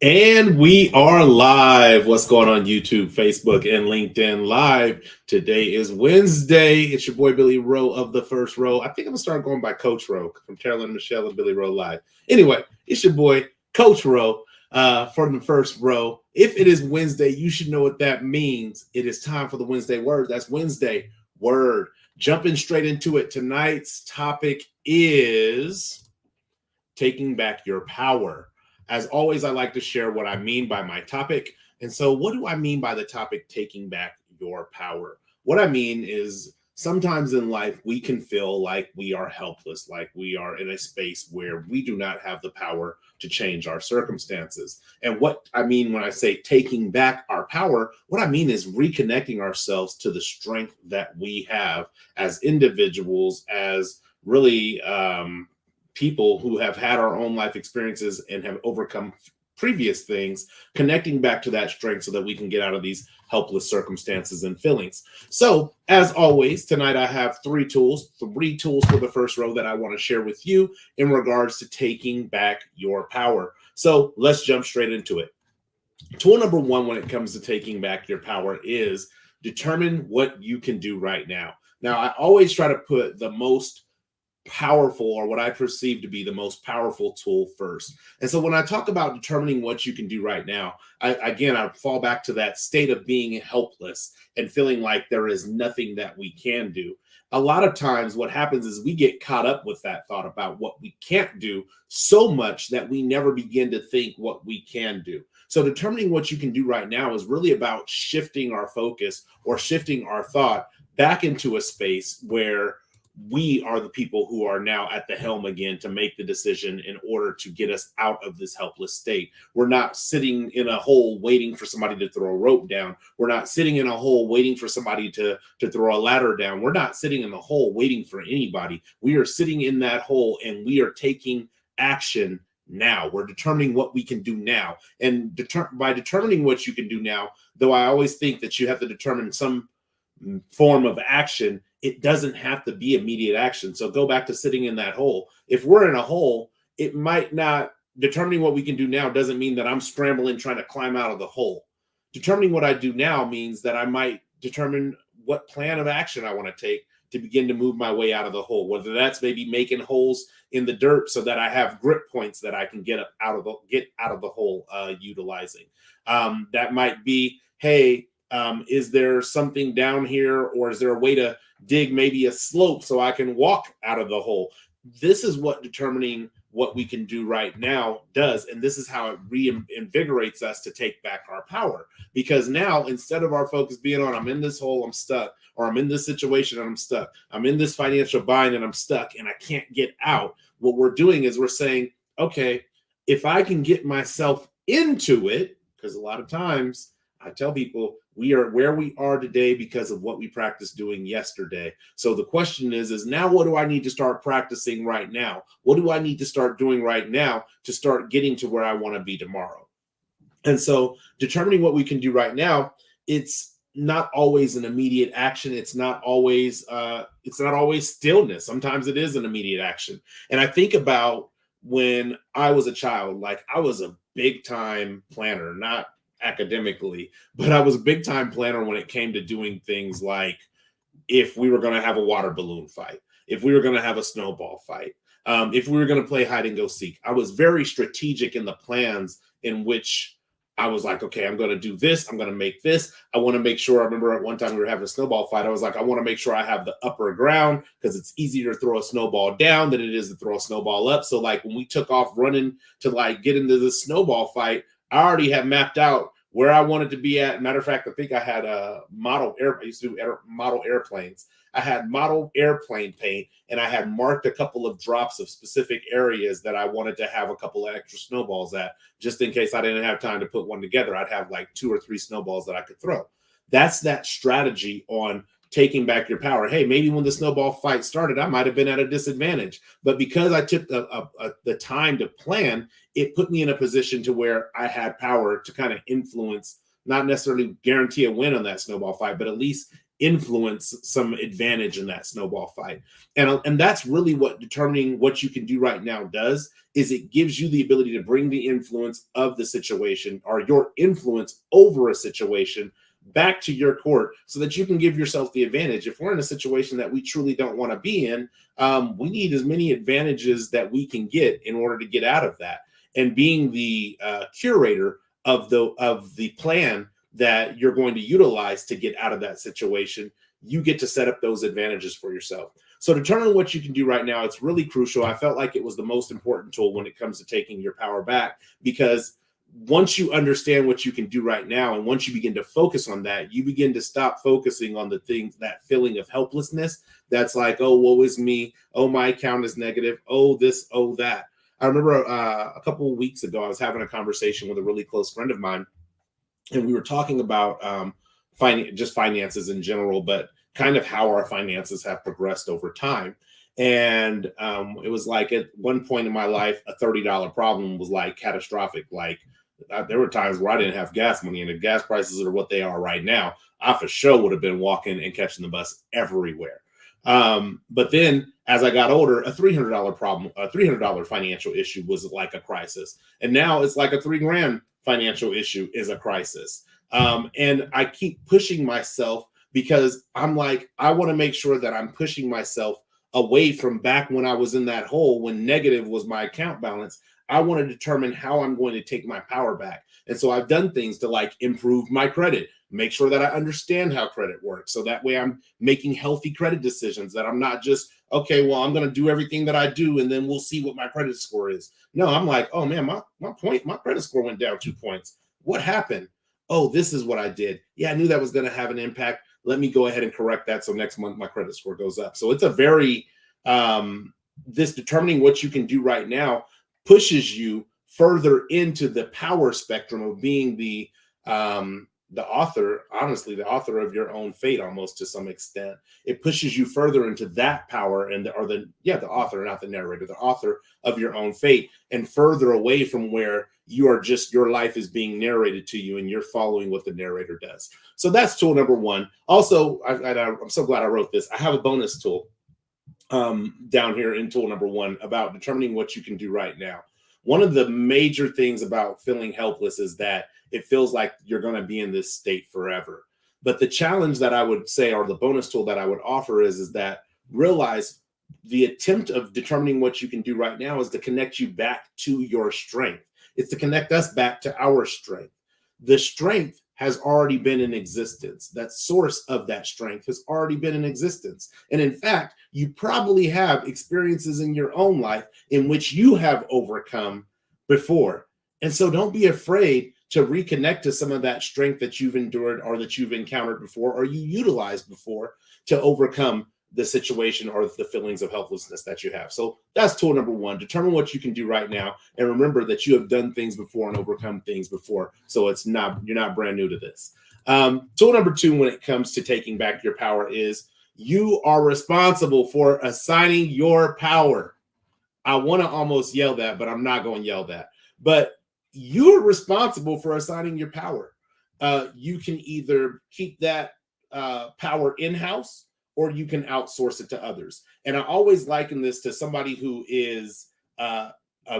And we are live. What's going on YouTube, Facebook, and LinkedIn Live? Today is Wednesday. It's your boy Billy Rowe of the First Row. I think I'm gonna start going by Coach Rowe from Carolyn Michelle and Billy Rowe Live. Anyway, it's your boy Coach Rowe from the First Row. If it is Wednesday, you should know what that means. It is time for the Wednesday word. That's Wednesday word. Jumping straight into it. Tonight's topic is taking back your power. As always, I like to share what I mean by my topic. And so, what do I mean by the topic taking back your power? What I mean is sometimes in life, we can feel like we are helpless, like we are in a space where we do not have the power to change our circumstances. And what I mean when I say taking back our power, what I mean is reconnecting ourselves to the strength that we have as individuals, as really people who have had our own life experiences and have overcome previous things, connecting back to that strength so that we can get out of these helpless circumstances and feelings. So, as always, tonight I have three tools for the First Row that I want to share with you in regards to taking back your power. So, let's jump straight into it. Tool number one when it comes to taking back your power is determine what you can do right now. Now, I always try to put the most powerful, or what I perceive to be the most powerful tool first. And so when I talk about determining what you can do right now, I fall back to that state of being helpless and feeling like there is nothing that we can do. A lot of times what happens is we get caught up with that thought about what we can't do so much that we never begin to think what we can do. So determining what you can do right now is really about shifting our focus or shifting our thought back into a space where we are the people who are now at the helm again to make the decision in order to get us out of this helpless state. We're not sitting in a hole waiting for somebody to throw a rope down. We're not sitting in a hole waiting for somebody to throw a ladder down. We're not sitting in the hole waiting for anybody. We are sitting in that hole and we are taking action now. We're determining what we can do now. And by determining what you can do now, though I always think that you have to determine some form of action, it doesn't have to be immediate action. So go back to sitting in that hole. If we're in a hole, it might not, determining what we can do now doesn't mean that I'm scrambling trying to climb out of the hole. Determining what I do now means that I might determine what plan of action I want to take to begin to move my way out of the hole, whether that's maybe making holes in the dirt so that I have grip points that I can get out of the hole utilizing. That might be, hey, is there something down here, or is there a way to dig maybe a slope so I can walk out of the hole? This is what determining what we can do right now does. And this is how it reinvigorates us to take back our power. Because now, instead of our focus being on, I'm in this hole, I'm stuck, or I'm in this situation and I'm stuck, I'm in this financial bind and I'm stuck and I can't get out, what we're doing is we're saying, okay, if I can get myself into it, because a lot of times I tell people we are where we are today because of what we practiced doing yesterday. So the question is now what do I need to start practicing right now? What do I need to start doing right now to start getting to where I want to be tomorrow? And so determining what we can do right now, it's not always an immediate action. It's not always stillness. Sometimes it is an immediate action. And I think about when I was a child, like I was a big time planner, not academically, but I was a big time planner when it came to doing things like if we were going to have a water balloon fight, if we were going to have a snowball fight, if we were going to play hide and go seek. I was very strategic in the plans in which I was like, okay, I'm going to do this. I'm going to make this. I want to make sure. I remember at one time we were having a snowball fight. I was like, I want to make sure I have the upper ground because it's easier to throw a snowball down than it is to throw a snowball up. So like when we took off running to like get into the snowball fight, I already had mapped out where I wanted to be at. Matter of fact, I think I had a I used to do model airplanes. I had model airplane paint, and I had marked a couple of drops of specific areas that I wanted to have a couple of extra snowballs at, just in case I didn't have time to put one together. I'd have like 2 or 3 snowballs that I could throw. That's that strategy on taking back your power. Hey, maybe when the snowball fight started, I might have been at a disadvantage, but because I took the time to plan, it put me in a position to where I had power to kind of influence, not necessarily guarantee a win on that snowball fight, but at least influence some advantage in that snowball fight. And that's really what determining what you can do right now does, is it gives you the ability to bring the influence of the situation, or your influence over a situation, back to your court, so that you can give yourself the advantage. If we're in a situation that we truly don't want to be in, we need as many advantages that we can get in order to get out of that. And being the curator of the plan that you're going to utilize to get out of that situation, you get to set up those advantages for yourself. So determine what you can do right now. It's really crucial. I felt like it was the most important tool when it comes to taking your power back, because once you understand what you can do right now, and once you begin to focus on that, you begin to stop focusing on the things, that feeling of helplessness. That's like, oh, woe is me. Oh, my account is negative. Oh, this, oh, that. I remember a couple of weeks ago, I was having a conversation with a really close friend of mine, and we were talking about just finances in general, but kind of how our finances have progressed over time. And it was like, at one point in my life, a $30 problem was like catastrophic. Like, there were times where I didn't have gas money, and the gas prices are what they are right now, I for sure would have been walking and catching the bus everywhere. But then as I got older, a $300 problem, a $300 financial issue was like a crisis. And now it's like a $3,000 financial issue is a crisis. And I keep pushing myself, because I'm like, I want to make sure that I'm pushing myself away from back when I was in that hole, when negative was my account balance. I want to determine how I'm going to take my power back. And so I've done things to like improve my credit, make sure that I understand how credit works. So that way I'm making healthy credit decisions, that I'm not just, okay, well, I'm going to do everything that I do and then we'll see what my credit score is. No, I'm like, oh man, my credit score went down 2 points. What happened? Oh, this is what I did. Yeah, I knew that was going to have an impact. Let me go ahead and correct that, so next month my credit score goes up. So it's a very, this determining what you can do right now pushes you further into the power spectrum of being the author, honestly, the author of your own fate, almost to some extent. It pushes you further into that power, and the author, not the narrator, the author of your own fate, and further away from where you are just, your life is being narrated to you and you're following what the narrator does. So that's tool number one. Also, I'm so glad I wrote this. I have a bonus tool down here in tool number one about determining what you can do right now. One of the major things about feeling helpless is that it feels like you're going to be in this state forever. But the challenge that I would say, or the bonus tool that I would offer, is that realize the attempt of determining what you can do right now is to connect you back to your strength. It's to connect us back to our strength. The strength has already been in existence. That source of that strength has already been in existence. And in fact, you probably have experiences in your own life in which you have overcome before. And so don't be afraid to reconnect to some of that strength that you've endured, or that you've encountered before, or you utilized before to overcome the situation or the feelings of helplessness that you have. So that's tool number one. Determine what you can do right now, and remember that you have done things before and overcome things before. So you're not brand new to this. Tool number two, when it comes to taking back your power, is you are responsible for assigning your power. I want to almost yell that, but I'm not going to yell that. But you're responsible for assigning your power. You can either keep that power in-house, or you can outsource it to others. And I always liken this to somebody who is a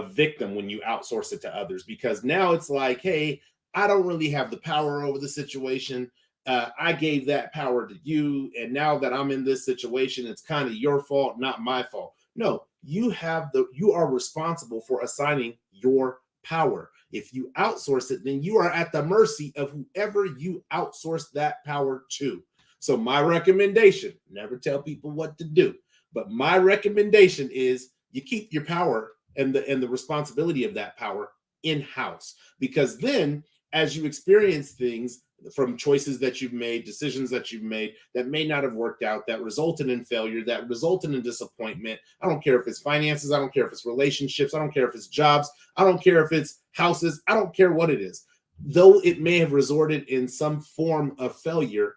victim when you outsource it to others, because now it's like, hey, I don't really have the power over the situation. I gave that power to you, and now that I'm in this situation, it's kind of your fault, not my fault. No, you are responsible for assigning your power. If you outsource it, then you are at the mercy of whoever you outsource that power to. So my recommendation, never tell people what to do, but my recommendation is you keep your power and the responsibility of that power in-house, because then as you experience things from choices that you've made, decisions that you've made that may not have worked out, that resulted in failure, that resulted in disappointment. I don't care if it's finances. I don't care if it's relationships. I don't care if it's jobs. I don't care if it's houses. I don't care what it is. Though it may have resulted in some form of failure,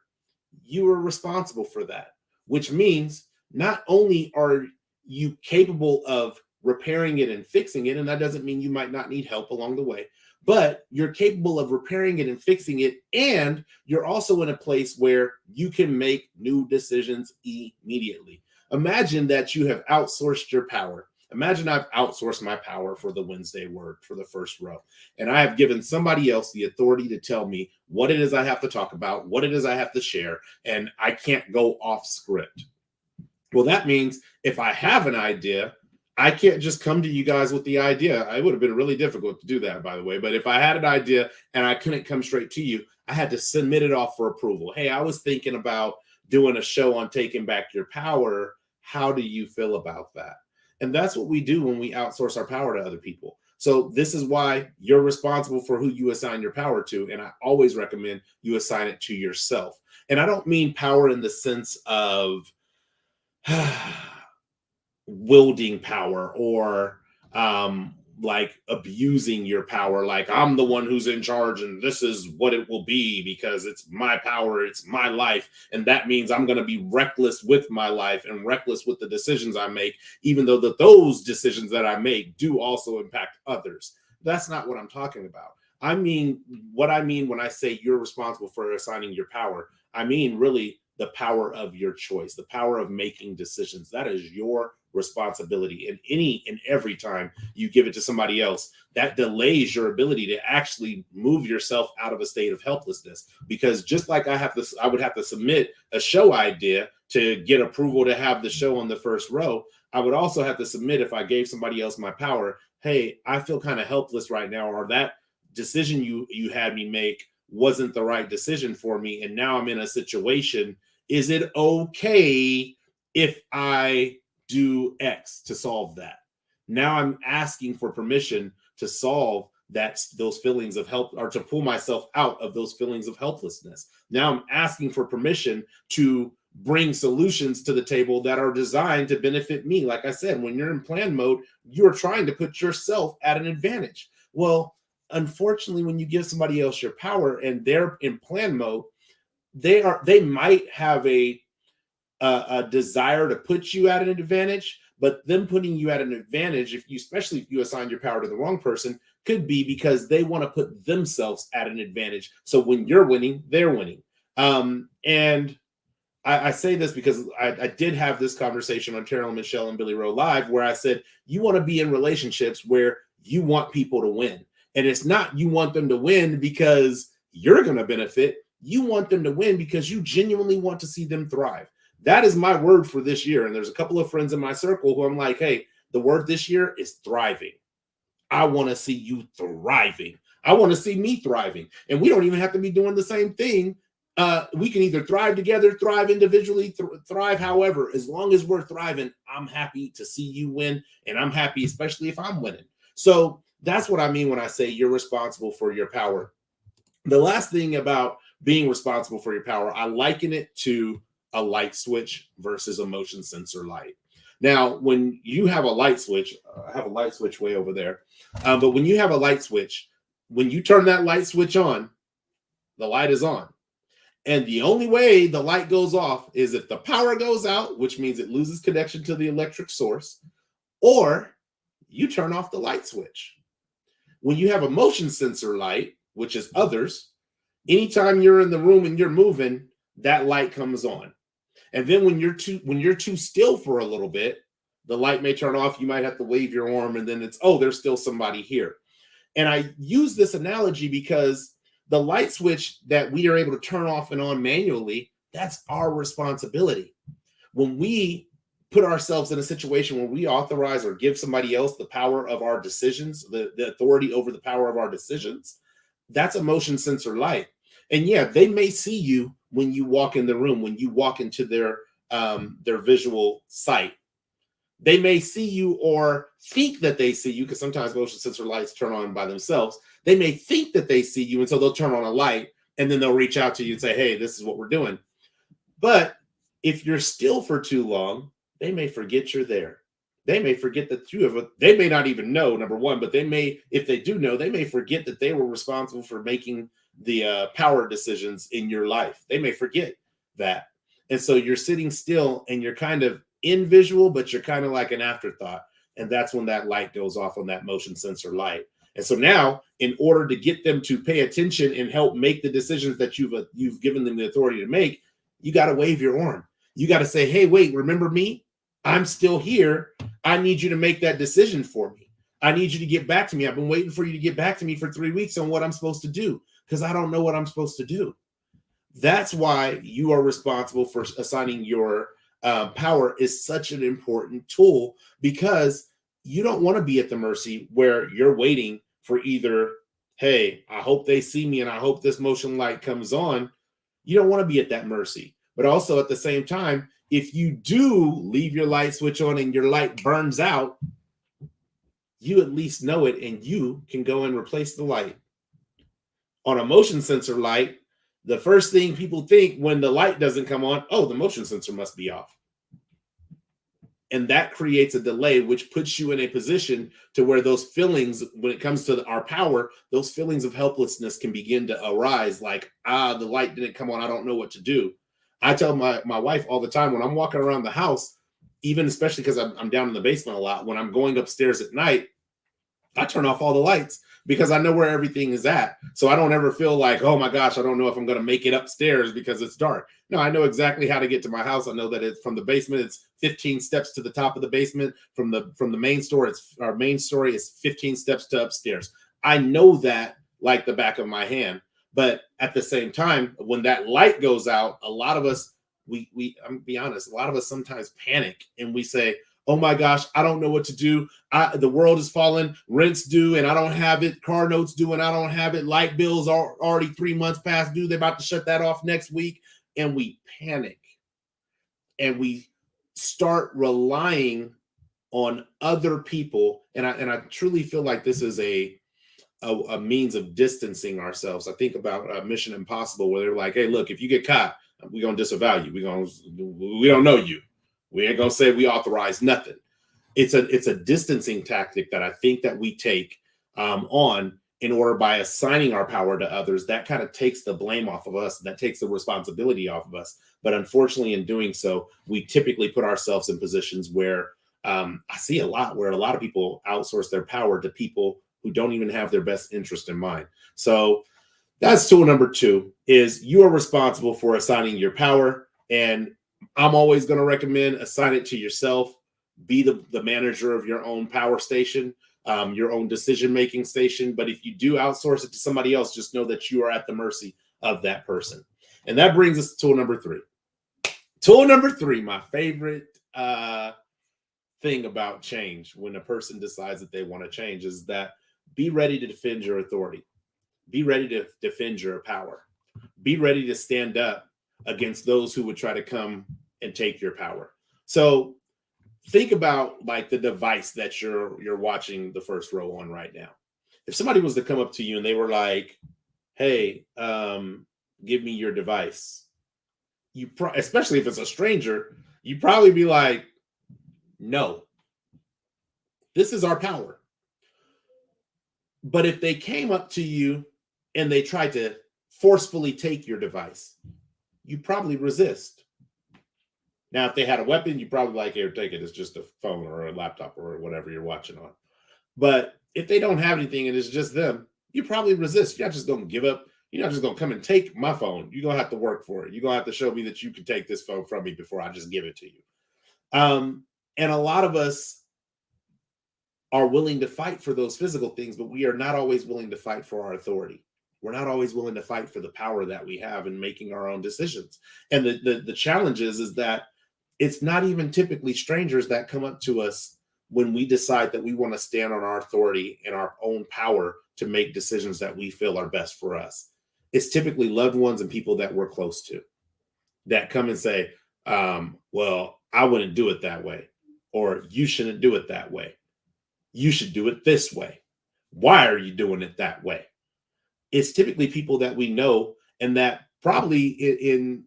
you are responsible for that, which means not only are you capable of repairing it and fixing it. And that doesn't mean you might not need help along the way, but you're capable of repairing it and fixing it. And you're also in a place where you can make new decisions immediately. Imagine that you have outsourced your power. Imagine I've outsourced my power for the Wednesday word for the first row. And I have given somebody else the authority to tell me what it is I have to talk about, what it is I have to share, and I can't go off script. Well, that means if I have an idea, I can't just come to you guys with the idea. It would have been really difficult to do that, by the way. But if I had an idea and I couldn't come straight to you, I had to submit it off for approval. Hey, I was thinking about doing a show on taking back your power. How do you feel about that? And that's what we do when we outsource our power to other people. So this is why you're responsible for who you assign your power to. And I always recommend you assign it to yourself. And I don't mean power in the sense of wielding power or like abusing your power, like I'm the one who's in charge and this is what it will be because it's my power, it's my life, and that means I'm going to be reckless with my life and reckless with the decisions I make, even though those decisions that I make do also impact others. That's not what I'm talking about. I mean, what I mean when I say you're responsible for assigning your power, I mean really the power of your choice, the power of making decisions. That is your responsibility. And any and every time you give it to somebody else, that delays your ability to actually move yourself out of a state of helplessness. Because just like I would have to submit a show idea to get approval to have the show on the first row, I would also have to submit, if I gave somebody else my power, hey, I feel kind of helpless right now, or that decision you had me make wasn't the right decision for me, and now I'm in a situation. Is it okay if I do X to solve that? Now I'm asking for permission to solve those feelings of help, or to pull myself out of those feelings of helplessness. Now I'm asking for permission to bring solutions to the table that are designed to benefit me. Like I said, when you're in plan mode, you're trying to put yourself at an advantage. Well, unfortunately, when you give somebody else your power and they're in plan mode, they might have a desire to put you at an advantage, but them putting you at an advantage, especially if you assign your power to the wrong person, could be because they want to put themselves at an advantage. So when you're winning, they're winning. And I say this because I did have this conversation on Carol and Michelle and Billy Rowe Live, where I said, you want to be in relationships where you want people to win. And it's not you want them to win because you're going to benefit. You want them to win because you genuinely want to see them thrive. That is my word for this year. And there's a couple of friends in my circle who I'm like, hey, the word this year is thriving. I want to see you thriving. I want to see me thriving. And we don't even have to be doing the same thing. We can either thrive together, thrive individually, thrive however. As long as we're thriving, I'm happy to see you win. And I'm happy, especially if I'm winning. So that's what I mean when I say you're responsible for your power. The last thing about being responsible for your power, I liken it to a light switch versus a motion sensor light. Now, when you have a light switch, I have a light switch way over there, but when you have a light switch, when you turn that light switch on, the light is on. And the only way the light goes off is if the power goes out, which means it loses connection to the electric source, or you turn off the light switch. When you have a motion sensor light, which is others, anytime you're in the room and you're moving, that light comes on. And then when you're too still for a little bit, the light may turn off. You might have to wave your arm, and then it's, oh, there's still somebody here. And I use this analogy because the light switch that we are able to turn off and on manually, that's our responsibility. When we put ourselves in a situation where we authorize or give somebody else the power of our decisions, the authority over the power of our decisions, that's a motion sensor light. And yeah, they may see you when you walk in the room, when you walk into their visual sight. They may see you or think that they see you, because sometimes motion sensor lights turn on by themselves. They may think that they see you, and so they'll turn on a light, and then they'll reach out to you and say, hey, this is what we're doing. But if you're still for too long, they may forget you're there. They may forget that they may not even know, number one, but they may, if they do know, they may forget that they were responsible for making the power decisions in your life. They may forget that. And so you're sitting still and you're kind of in visual, but you're kind of like an afterthought. And that's when that light goes off on that motion sensor light. And so now, in order to get them to pay attention and help make the decisions that you've given them the authority to make, you got to wave your arm. You got to say, hey, wait, remember me? I'm still here. I need you to make that decision for me. I need you to get back to me. I've been waiting for you to get back to me for 3 weeks on what I'm supposed to do, because I don't know what I'm supposed to do. That's why you are responsible for assigning your power is such an important tool, because you don't want to be at the mercy where you're waiting for either, hey, I hope they see me and I hope this motion light comes on. You don't want to be at that mercy. But also at the same time, if you do leave your light switch on and your light burns out, you at least know it and you can go and replace the light. On a motion sensor light, the first thing people think when the light doesn't come on, oh, the motion sensor must be off. And that creates a delay, which puts you in a position to where those feelings, when it comes to our power, those feelings of helplessness can begin to arise, like, the light didn't come on, I don't know what to do. I tell my wife all the time when I'm walking around the house, even especially because I'm down in the basement a lot, when I'm going upstairs at night, I turn off all the lights because I know where everything is at. So I don't ever feel like, oh my gosh, I don't know if I'm going to make it upstairs because it's dark. No, I know exactly how to get to my house. I know that it's from the basement, it's 15 steps to the top of the basement. From the main store, our main story is 15 steps to upstairs. I know that like the back of my hand. But at the same time, when that light goes out, a lot of us, I'm gonna be honest, a lot of us sometimes panic and we say, oh my gosh, I don't know what to do. The world is falling, rent's due, and I don't have it. Car notes due, and I don't have it. Light bills are already 3 months past due. They're about to shut that off next week. And we panic. And we start relying on other people. And I truly feel like this is a means of distancing ourselves. I think about Mission Impossible, where they're like, hey, look, if you get caught, we're going to disavow you. We don't know you. We ain't gonna say we authorize nothing. It's a distancing tactic that I think that we take on in order, by assigning our power to others, that kind of takes the blame off of us. That takes the responsibility off of us. But unfortunately, in doing so, we typically put ourselves in positions where I see a lot where a lot of people outsource their power to people who don't even have their best interest in mind. So that's tool number 2, is you are responsible for assigning your power. And I'm always going to recommend assign it to yourself. Be the manager of your own power station, your own decision-making station. But if you do outsource it to somebody else, just know that you are at the mercy of that person. And that brings us to tool number 3. Tool number 3, my favorite thing about change when a person decides that they want to change, is that be ready to defend your authority. Be ready to defend your power. Be ready to stand up against those who would try to come and take your power. So think about like the device that you're watching the first row on right now. If somebody was to come up to you and they were like, hey, give me your device, especially if it's a stranger, you'd probably be like, no, this is our power. But if they came up to you and they tried to forcefully take your device, you probably resist. Now, if they had a weapon, you probably like, here, take it. It's just a phone or a laptop or whatever you're watching on. But if they don't have anything and it's just them, you probably resist. You're not just going to give up. You're not just going to come and take my phone. You're going to have to work for it. You're going to have to show me that you can take this phone from me before I just give it to you. And a lot of us are willing to fight for those physical things, but we are not always willing to fight for our authority. We're not always willing to fight for the power that we have in making our own decisions. And the challenge is that it's not even typically strangers that come up to us when we decide that we want to stand on our authority and our own power to make decisions that we feel are best for us. It's typically loved ones and people that we're close to that come and say, well, I wouldn't do it that way, or you shouldn't do it that way. You should do it this way. Why are you doing it that way? It's typically people that we know, and that probably in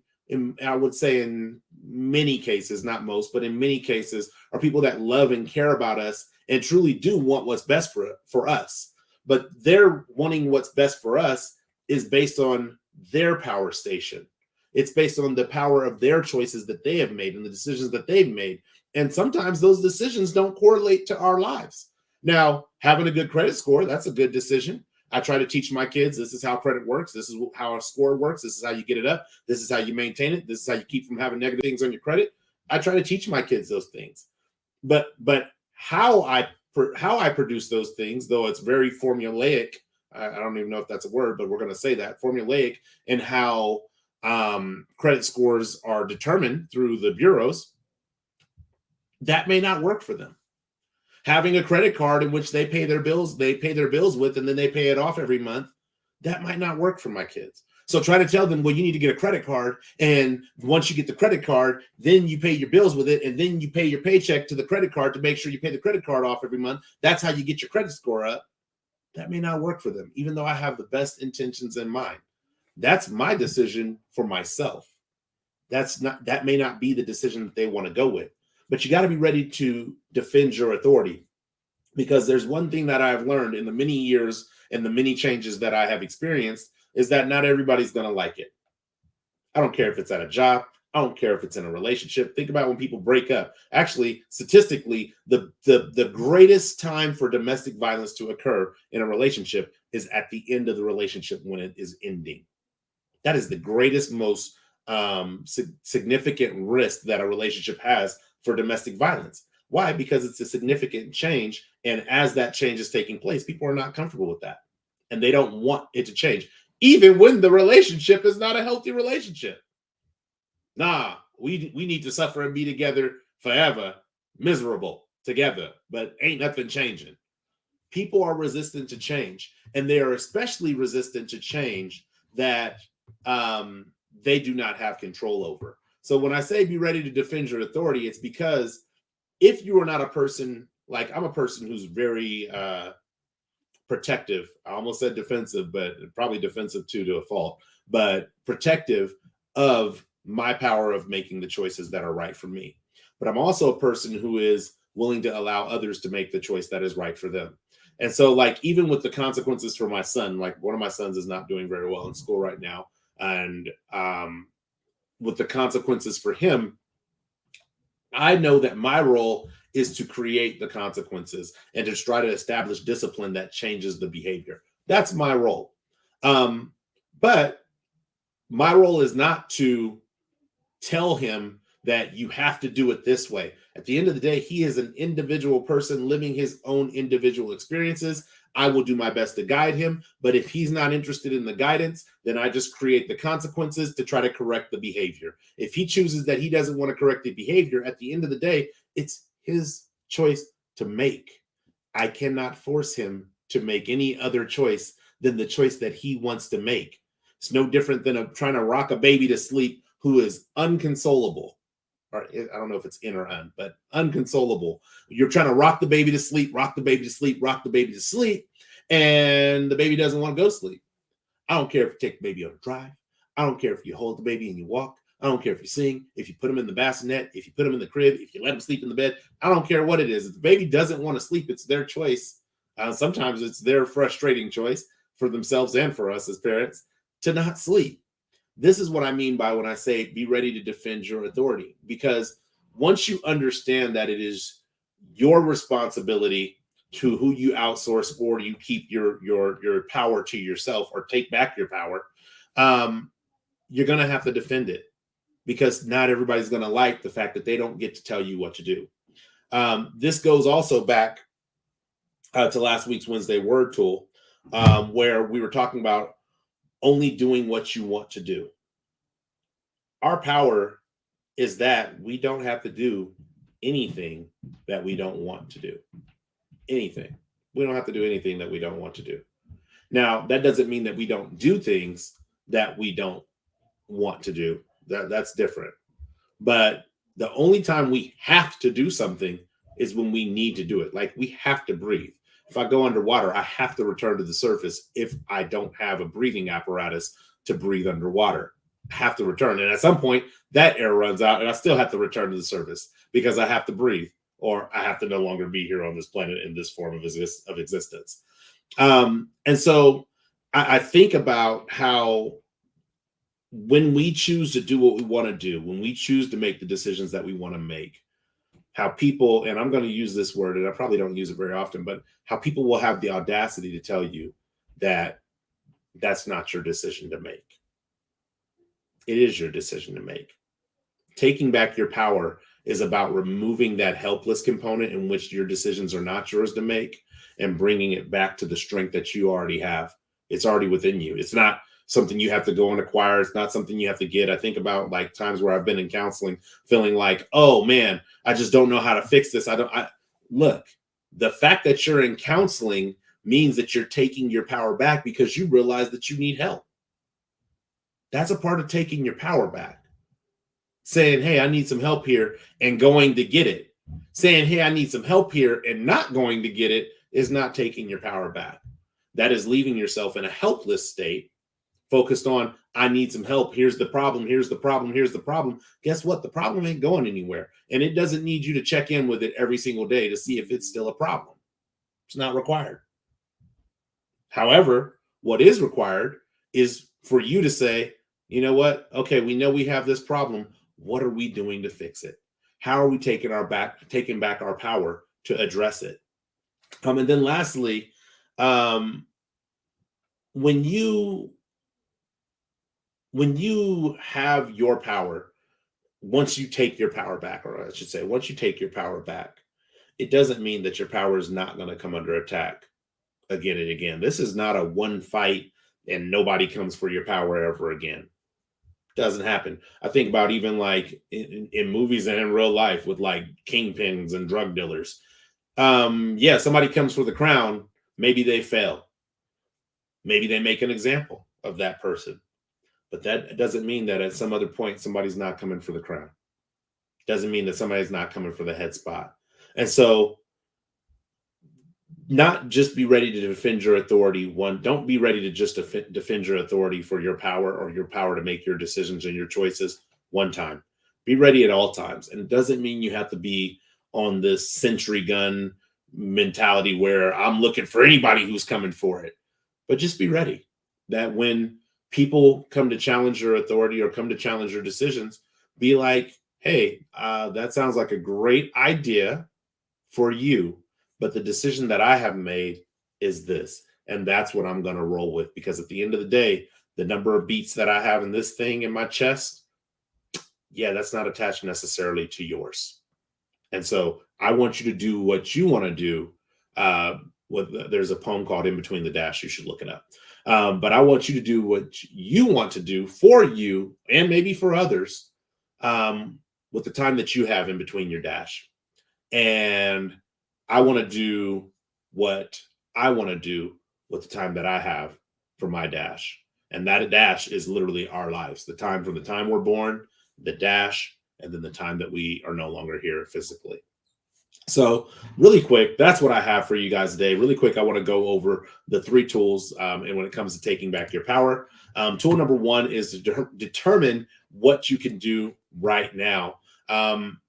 I would say in many cases, not most, but in many cases, are people that love and care about us and truly do want what's best for us. But their wanting what's best for us is based on their power station. It's based on the power of their choices that they have made and the decisions that they've made. And sometimes those decisions don't correlate to our lives. Now, having a good credit score, that's a good decision. I try to teach my kids this is how credit works. This is how a score works. This is how you get it up. This is how you maintain it. This is how you keep from having negative things on your credit. I try to teach my kids those things. But how I produce those things, though it's very formulaic. I don't even know if that's a word, but we're going to say that formulaic in how credit scores are determined through the bureaus. That may not work for them. Having a credit card in which they pay their bills with, and then they pay it off every month, that might not work for my kids. So try to tell them, well, you need to get a credit card. And once you get the credit card, then you pay your bills with it. And then you pay your paycheck to the credit card to make sure you pay the credit card off every month. That's how you get your credit score up. That may not work for them, even though I have the best intentions in mind. That's my decision for myself. That may not be the decision that they want to go with. But you got to be ready to defend your authority, because there's one thing that I've learned in the many years and the many changes that I have experienced is that not everybody's going to like it. I don't care if it's at a job. I don't care if it's in a relationship. Think about when people break up. Actually, statistically, the greatest time for domestic violence to occur in a relationship is at the end of the relationship when it is ending. That is the greatest, most significant risk that a relationship has for domestic violence. Why? Because it's a significant change. And as that change is taking place, people are not comfortable with that. And they don't want it to change, even when the relationship is not a healthy relationship. Nah, we need to suffer and be together forever, miserable together, but ain't nothing changing. People are resistant to change. And they are especially resistant to change that they do not have control over. So when I say be ready to defend your authority, it's because if you are not a person, like I'm a person who's very protective. I almost said defensive, but probably defensive too to a fault, but protective of my power of making the choices that are right for me. But I'm also a person who is willing to allow others to make the choice that is right for them. And so, like, even with the consequences for my son, like one of my sons is not doing very well in school right now. And with the consequences for him, I know that my role is to create the consequences and to try to establish discipline that changes the behavior. That's my role. But my role is not to tell him that you have to do it this way. At the end of the day, he is an individual person living his own individual experiences. I will do my best to guide him, but if he's not interested in the guidance, then I just create the consequences to try to correct the behavior. If he chooses that he doesn't want to correct the behavior, at the end of the day, it's his choice to make. I cannot force him to make any other choice than the choice that he wants to make. It's no different than trying to rock a baby to sleep who is unconsolable. Or I don't know if it's in or un, but unconsolable. You're trying to rock the baby to sleep, rock the baby to sleep, rock the baby to sleep, and the baby doesn't want to go to sleep. I don't care if you take the baby on a drive. I don't care if you hold the baby and you walk. I don't care if you sing, if you put him in the bassinet, if you put him in the crib, if you let him sleep in the bed. I don't care what it is. If the baby doesn't want to sleep, it's their choice. Sometimes it's their frustrating choice for themselves and for us as parents to not sleep. This is what I mean by when I say be ready to defend your authority, because once you understand that it is your responsibility to who you outsource or you keep your power to yourself or take back your power, you're going to have to defend it, because not everybody's going to like the fact that they don't get to tell you what to do. This goes also back to last week's Wednesday Word Tool, where we were talking about only doing what you want to do. Our power is that we don't have to do anything that we don't want to do. Anything. We don't have to do anything that we don't want to do. Now, that doesn't mean that we don't do things that we don't want to do. That's different. But the only time we have to do something is when we need to do it. Like, we have to breathe. If I go underwater, I have to return to the surface if I don't have a breathing apparatus to breathe underwater. I have to return. And at some point, that air runs out and I still have to return to the surface because I have to breathe, or I have to no longer be here on this planet in this form of existence. And so I think about how when we choose to do what we want to do, when we choose to make the decisions that we want to make, how people, and I'm going to use this word, and I probably don't use it very often, but how people will have the audacity to tell you that that's not your decision to make. It is your decision to make. Taking back your power is about removing that helpless component in which your decisions are not yours to make and bringing it back to the strength that you already have. It's already within you. It's not something you have to go and acquire. It's not something you have to get. I think about like times where I've been in counseling feeling like, oh man, I just don't know how to fix this. Look, the fact that you're in counseling means that you're taking your power back because you realize that you need help. That's a part of taking your power back. Saying, hey, I need some help here and going to get it. Saying, hey, I need some help here and not going to get it is not taking your power back. That is leaving yourself in a helpless state, focused on, I need some help. Here's the problem. Here's the problem. Here's the problem. Guess what? The problem ain't going anywhere. And it doesn't need you to check in with it every single day to see if it's still a problem. It's not required. However, what is required is for you to say, you know what? Okay, we know we have this problem. What are we doing to fix it? How are we taking back our power to address it? And then lastly, when you have your power, once you take your power back, or I should say, once you take your power back, it doesn't mean that your power is not going to come under attack again and again. This is not a one fight and nobody comes for your power ever again. Doesn't happen. I think about even like in movies and in real life with like kingpins and drug dealers. Yeah, somebody comes for the crown. Maybe they fail. Maybe they make an example of that person. But that doesn't mean that at some other point, somebody's not coming for the crown. Doesn't mean that somebody's not coming for the head spot. And so not just be ready to defend your authority. One, don't be ready to just defend your authority for your power or your power to make your decisions and your choices one time. Be ready at all times. And it doesn't mean you have to be on this sentry gun mentality where I'm looking for anybody who's coming for it. But just be ready that when people come to challenge your authority or come to challenge your decisions, be like, hey, that sounds like a great idea for you. But the decision that I have made is this. And that's what I'm going to roll with. Because at the end of the day, the number of beats that I have in this thing in my chest, yeah, that's not attached necessarily to yours. And so I want you to do what you want to do. There's a poem called In Between the Dash. You should look it up. But I want you to do what you want to do for you and maybe for others with the time that you have in between your dash. And I want to do what I want to do with the time that I have for my dash. And that dash is literally our lives. The time from the time we're born, the dash, and then the time that we are no longer here physically. So really quick, that's what I have for you guys today. Really quick, I want to go over the 3 tools. And when it comes to taking back your power, tool number 1 is to determine what you can do right now.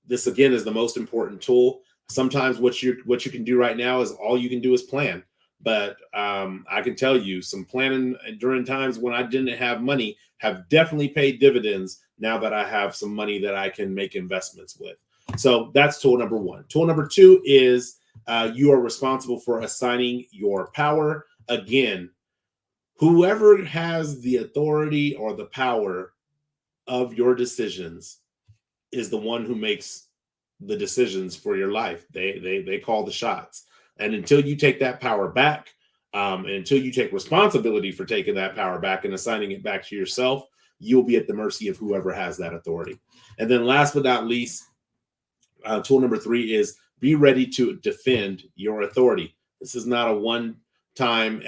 This, again, is the most important tool. Sometimes what you can do right now is all you can do is plan. But I can tell you some planning during times when I didn't have money have definitely paid dividends now that I have some money that I can make investments with. So that's tool number 1. Tool number 2 is you are responsible for assigning your power. Again, whoever has the authority or the power of your decisions is the one who makes the decisions for your life. They call the shots. And until you take that power back, and until you take responsibility for taking that power back and assigning it back to yourself, you'll be at the mercy of whoever has that authority. And then last but not least, tool number 3 is be ready to defend your authority. This is not a one-time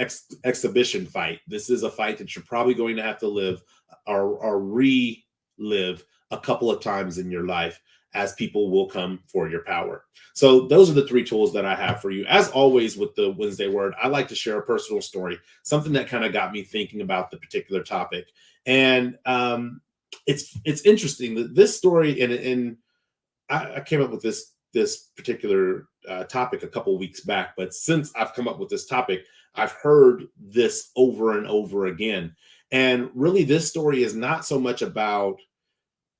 exhibition fight. This is a fight that you're probably going to have to live or relive a couple of times in your life, as people will come for your power. So those are the 3 tools that I have for you. As always with the Wednesday Word, I like to share a personal story, something that kind of got me thinking about the particular topic. And it's interesting that this story, and I came up with this particular topic a couple weeks back, but since I've come up with this topic, I've heard this over and over again. And really, this story is not so much about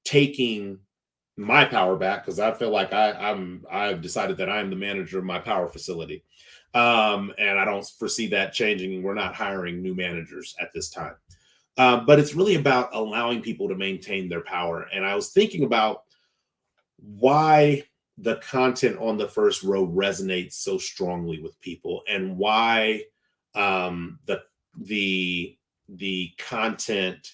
taking my power back because I feel like I've decided that I am the manager of my power facility. And I don't foresee that changing. We're not hiring new managers at this time. But it's really about allowing people to maintain their power. And I was thinking about why the content on the first row resonates so strongly with people, and why the the content,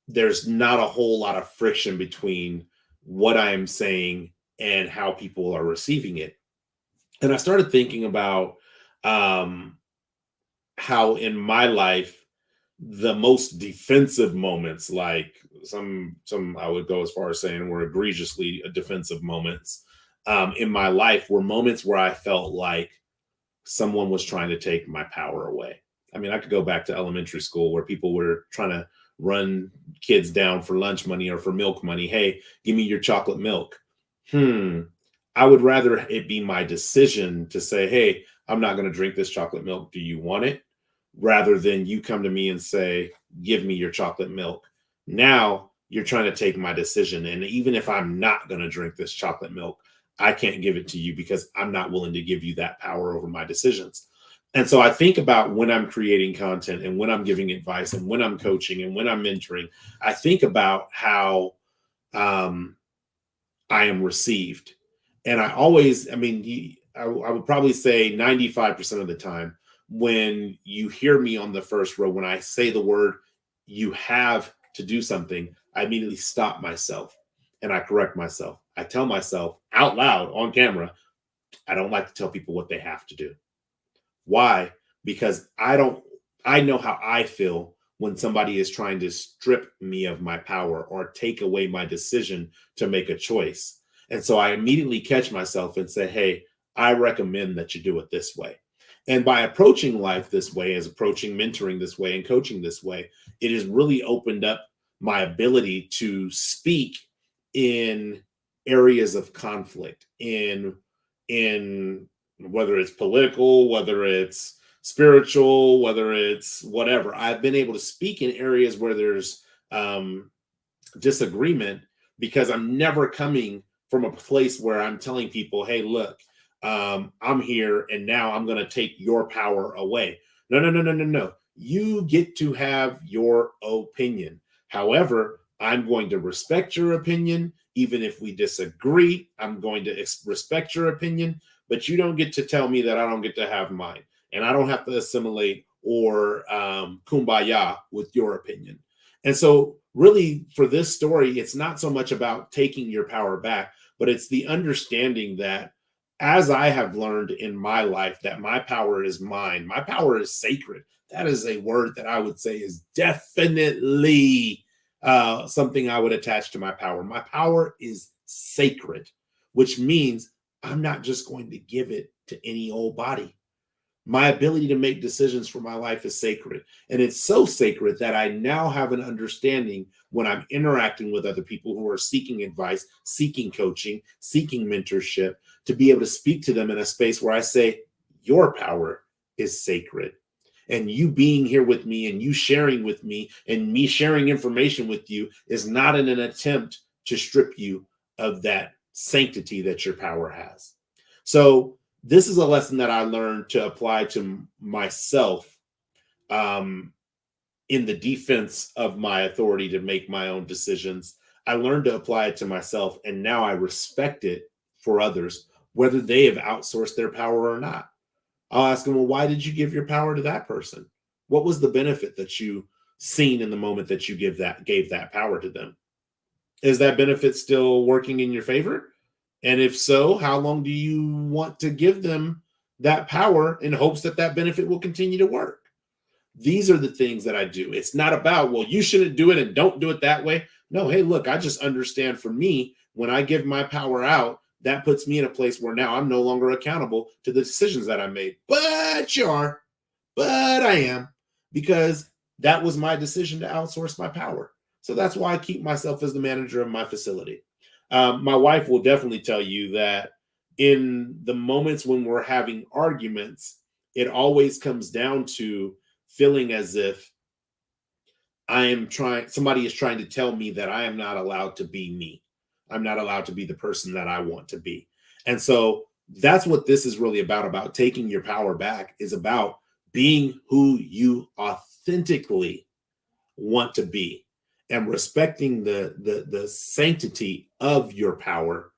there's not a whole lot of friction between what I am saying and how people are receiving it. And I started thinking about um, how in my life the most defensive moments, like some I would go as far as saying were egregiously defensive moments in my life, were moments where I felt like someone was trying to take my power away. I mean, I could go back to elementary school where people were trying to run kids down for lunch money or for milk money. Hey, give me your chocolate milk. Hmm. I would rather it be my decision to say, hey, I'm not going to drink this chocolate milk. Do you want it? Rather than you come to me and say, give me your chocolate milk. Now you're trying to take my decision. And even if I'm not going to drink this chocolate milk, I can't give it to you because I'm not willing to give you that power over my decisions. And so I think about when I'm creating content and when I'm giving advice and when I'm coaching and when I'm mentoring, I think about how um, I am received. And I always, I mean, I would probably say 95% of the time when you hear me on the first row, when I say the word, you have to do something, I immediately stop myself and I correct myself. I tell myself out loud on camera, I don't like to tell people what they have to do. Why? Because I know how I feel when somebody is trying to strip me of my power or take away my decision to make a choice. And so I immediately catch myself and say, hey, I recommend that you do it this way. And by approaching life this way, as approaching mentoring this way and coaching this way, it has really opened up my ability to speak in areas of conflict, in whether it's political, whether it's spiritual, whether it's whatever. I've been able to speak in areas where there's disagreement because I'm never coming from a place where I'm telling people, hey, look, I'm here and now I'm going to take your power away. No, no, no, no, no, no. You get to have your opinion. However, I'm going to respect your opinion. Even if we disagree, I'm going to respect your opinion, but you don't get to tell me that I don't get to have mine. And I don't have to assimilate or kumbaya with your opinion. And so, really, for this story, it's not so much about taking your power back, but it's the understanding that as I have learned in my life that my power is mine, my power is sacred. That is a word that I would say is definitely something I would attach to my power. My power is sacred, which means I'm not just going to give it to any old body. My ability to make decisions for my life is sacred. And it's so sacred that I now have an understanding when I'm interacting with other people who are seeking advice, seeking coaching, seeking mentorship, to be able to speak to them in a space where I say, your power is sacred. And you being here with me and you sharing with me and me sharing information with you is not in an attempt to strip you of that sanctity that your power has. So, this is a lesson that I learned to apply to myself um, in the defense of my authority to make my own decisions. I learned to apply it to myself, and now I respect it for others, whether they have outsourced their power or not. I'll ask them, well, why did you give your power to that person? What was the benefit that you seen in the moment that you gave that power to them? Is that benefit still working in your favor? And if so, how long do you want to give them that power in hopes that that benefit will continue to work? These are the things that I do. It's not about, well, you shouldn't do it and don't do it that way. No, hey, look, I just understand for me, when I give my power out, that puts me in a place where now I'm no longer accountable to the decisions that I made. But you are, but I am, because that was my decision to outsource my power. So that's why I keep myself as the manager of my facility. My wife will definitely tell you that in the moments when we're having arguments, it always comes down to feeling as if somebody is trying to tell me that I am not allowed to be me. I'm not allowed to be the person that I want to be. And so that's what this is really about taking your power back, is about being who you authentically want to be and respecting the sanctity of your power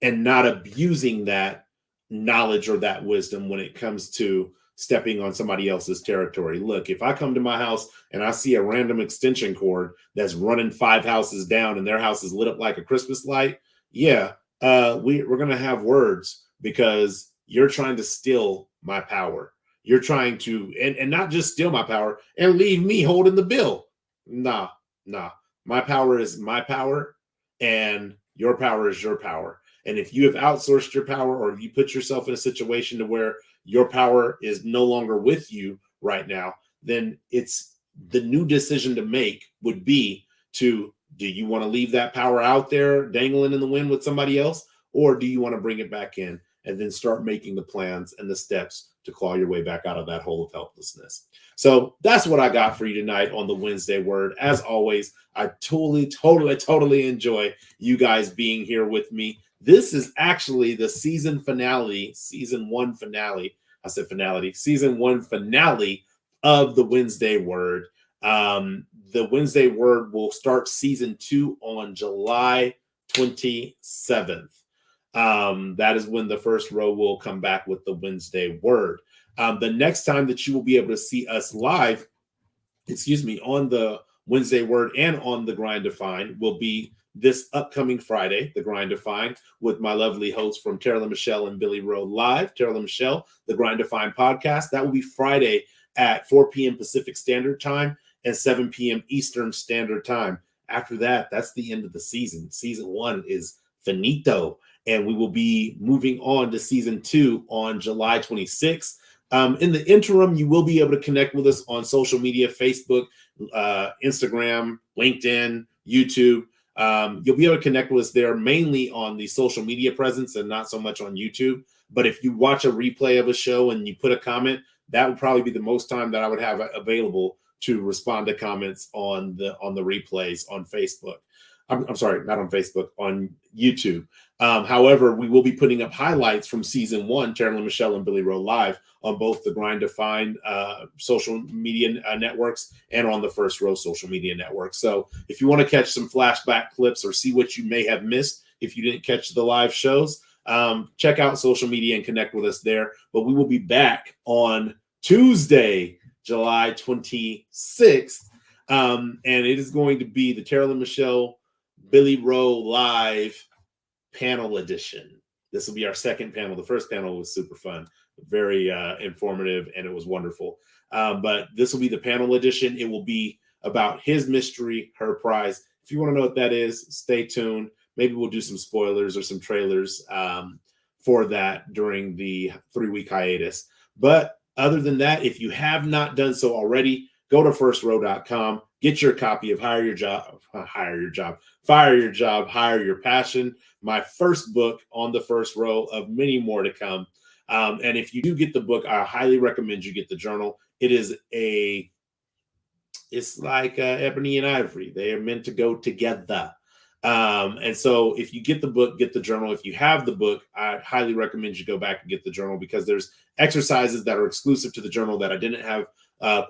and not abusing that knowledge or that wisdom when it comes to stepping on somebody else's territory. Look, if I come to my house and I see a random extension cord that's running 5 houses down and their house is lit up like a Christmas light, yeah, we're going to have words because you're trying to steal my power. You're trying to, and not just steal my power and leave me holding the bill. Nah, nah. My power is my power, and your power is your power. And if you have outsourced your power, or you put yourself in a situation to where your power is no longer with you right now, then it's the new decision to make would be to, do you want to leave that power out there dangling in the wind with somebody else, or do you want to bring it back in and then start making the plans and the steps to claw your way back out of that hole of helplessness? So that's what I got for you tonight on the Wednesday Word. As always, I totally enjoy you guys being here with me. This is actually the season one finale of the Wednesday Word. The Wednesday Word will start season 2 on July 27th. That is when the first row will come back with the Wednesday Word. The next time that you will be able to see us live, on the Wednesday Word and on the Grind to Find will be this upcoming Friday, the Grind to Find, with my lovely hosts from Tara Michelle and Billy Rowe Live. Tara Michelle, the Grind to Find podcast. That will be Friday at 4 p.m. Pacific Standard Time and 7 p.m. Eastern Standard Time. After that, that's the end of the season. Season 1 is finito, and we will be moving on to season 2 on July 26th. In the interim, you will be able to connect with us on social media: Facebook, Instagram, LinkedIn, YouTube. You'll be able to connect with us there mainly on the social media presence and not so much on YouTube. But if you watch a replay of a show and you put a comment, that would probably be the most time that I would have available to respond to comments on the replays on Facebook. I'm sorry, not on Facebook, on YouTube. However, we will be putting up highlights from season 1, Tara Michelle and Billy Rowe Live, on both the Grind to Find social media networks and on the First Row social media network. So if you want to catch some flashback clips or see what you may have missed if you didn't catch the live shows, check out social media and connect with us there. But we will be back on Tuesday, July 26th. And it is going to be the Tara Michelle Billy Rowe Live panel edition. This will be our second panel. The first panel was super fun, very informative, and it was wonderful. But this will be the panel edition. It will be about his mystery, her prize. If you want to know what that is, stay tuned. Maybe we'll do some spoilers or some trailers for that during the 3-week hiatus. But other than that, if you have not done so already, go to firstrow.com, get your copy of Fire Your Job, Hire Your Passion, my first book on the First Row of many more to come. And if you do get the book, I highly recommend you get the journal. It's like ebony and ivory. They are meant to go together. And so if you get the book, get the journal. If you have the book, I highly recommend you go back and get the journal, because there's exercises that are exclusive to the journal that I didn't have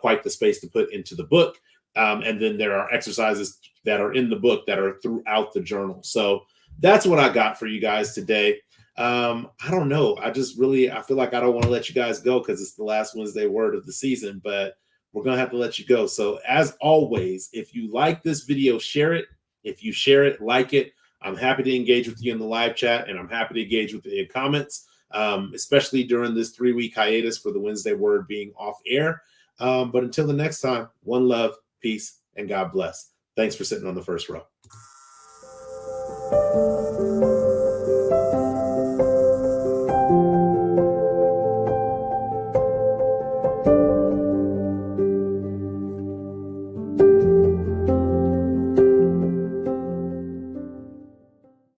quite the space to put into the book. And then there are exercises that are in the book that are throughout the journal. So that's what I got for you guys today. I don't know. I feel like I don't want to let you guys go because it's the last Wednesday Word of the season, but we're going to have to let you go. So as always, if you like this video, share it. If you share it, like it, I'm happy to engage with you in the live chat, and I'm happy to engage with you in comments, especially during this 3-week hiatus for the Wednesday Word being off air. But until the next time, one love, peace, and God bless. Thanks for sitting on the first row.